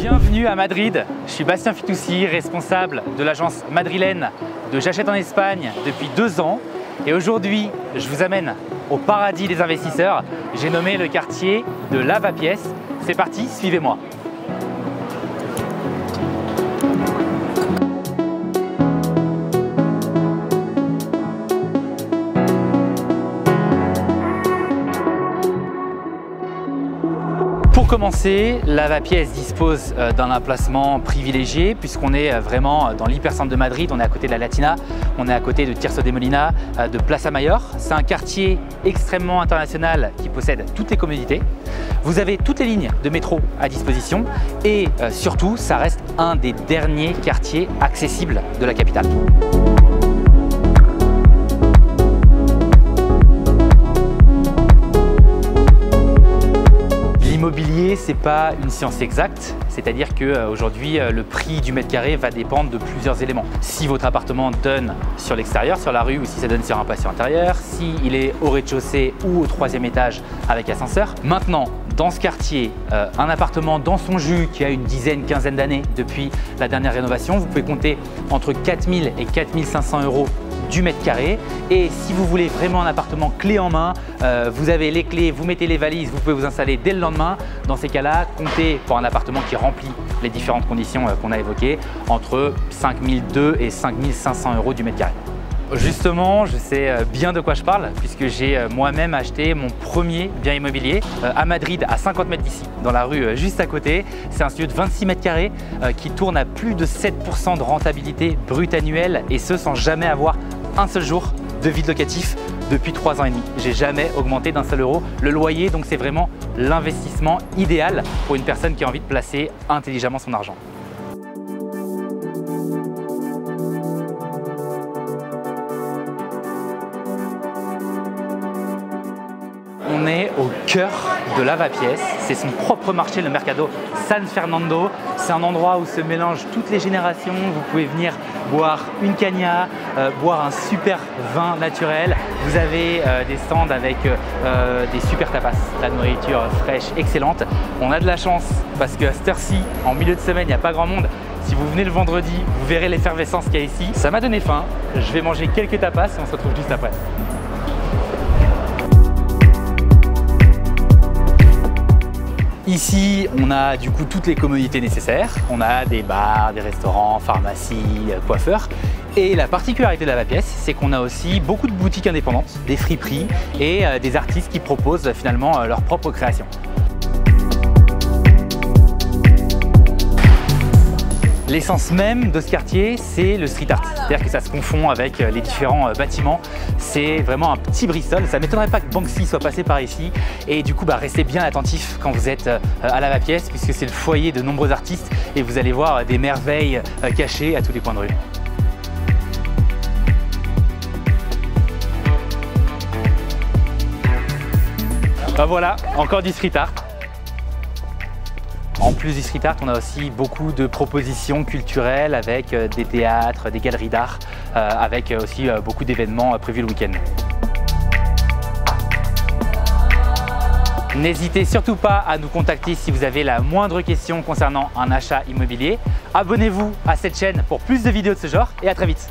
Bienvenue à Madrid, je suis Bastien Fitoussi, responsable de l'agence madrilène de J'achète en Espagne depuis 2 ans. Et aujourd'hui, je vous amène au paradis des investisseurs. J'ai nommé le quartier de Lavapiés. C'est parti, suivez-moi. Pour commencer, Lavapiés dispose d'un emplacement privilégié puisqu'on est vraiment dans l'hypercentre de Madrid. On est à côté de la Latina, on est à côté de Tirso de Molina, de Plaza Mayor. C'est un quartier extrêmement international qui possède toutes les commodités. Vous avez toutes les lignes de métro à disposition et surtout, ça reste un des derniers quartiers accessibles de la capitale. L'immobilier, ce n'est pas une science exacte, c'est-à-dire qu'aujourd'hui, le prix du mètre carré va dépendre de plusieurs éléments. Si votre appartement donne sur l'extérieur, sur la rue, ou si ça donne sur un patio intérieur, s'il est au rez-de-chaussée ou au 3e étage avec ascenseur. Maintenant, dans ce quartier, un appartement dans son jus qui a une dizaine, quinzaine d'années depuis la dernière rénovation, vous pouvez compter entre 4 000 et 4 500 € du mètre carré. Et si vous voulez vraiment un appartement clé en main, vous avez les clés, vous mettez les valises, vous pouvez vous installer dès le lendemain. Dans ces cas-là, comptez pour un appartement qui remplit les différentes conditions qu'on a évoquées, entre 5 200 et 5 500 € du mètre carré. Justement, je sais bien de quoi je parle puisque j'ai moi-même acheté mon premier bien immobilier à Madrid, à 50 mètres d'ici, dans la rue juste à côté. C'est un studio de 26 mètres carrés qui tourne à plus de 7% de rentabilité brute annuelle, et ce sans jamais avoir un seul jour de vide locatif depuis 3 ans et demi. J'ai jamais augmenté d'un seul euro le loyer, donc c'est vraiment l'investissement idéal pour une personne qui a envie de placer intelligemment son argent. On est au cœur de Lavapiés, c'est son propre marché, le Mercado San Fernando. C'est un endroit où se mélangent toutes les générations. Vous pouvez venir boire une caña, boire un super vin naturel. Vous avez des stands avec des super tapas, la nourriture fraîche, excellente. On a de la chance parce qu'à cette heure-ci, en milieu de semaine, il n'y a pas grand monde. Si vous venez le vendredi, vous verrez l'effervescence qu'il y a ici. Ça m'a donné faim, je vais manger quelques tapas et on se retrouve juste après. Ici, on a du coup toutes les commodités nécessaires. On a des bars, des restaurants, pharmacies, coiffeurs. Et la particularité de Lavapiés, c'est qu'on a aussi beaucoup de boutiques indépendantes, des friperies et des artistes qui proposent finalement leur propre création. L'essence même de ce quartier, c'est le street art. C'est-à-dire que ça se confond avec les différents bâtiments. C'est vraiment un petit Bristol. Ça ne m'étonnerait pas que Banksy soit passé par ici. Et du coup, restez bien attentifs quand vous êtes à Lavapiés, puisque c'est le foyer de nombreux artistes et vous allez voir des merveilles cachées à tous les coins de rue. Voilà, encore du street art. En plus du street art, on a aussi beaucoup de propositions culturelles avec des théâtres, des galeries d'art, avec aussi beaucoup d'événements prévus le week-end. N'hésitez surtout pas à nous contacter si vous avez la moindre question concernant un achat immobilier. Abonnez-vous à cette chaîne pour plus de vidéos de ce genre et à très vite.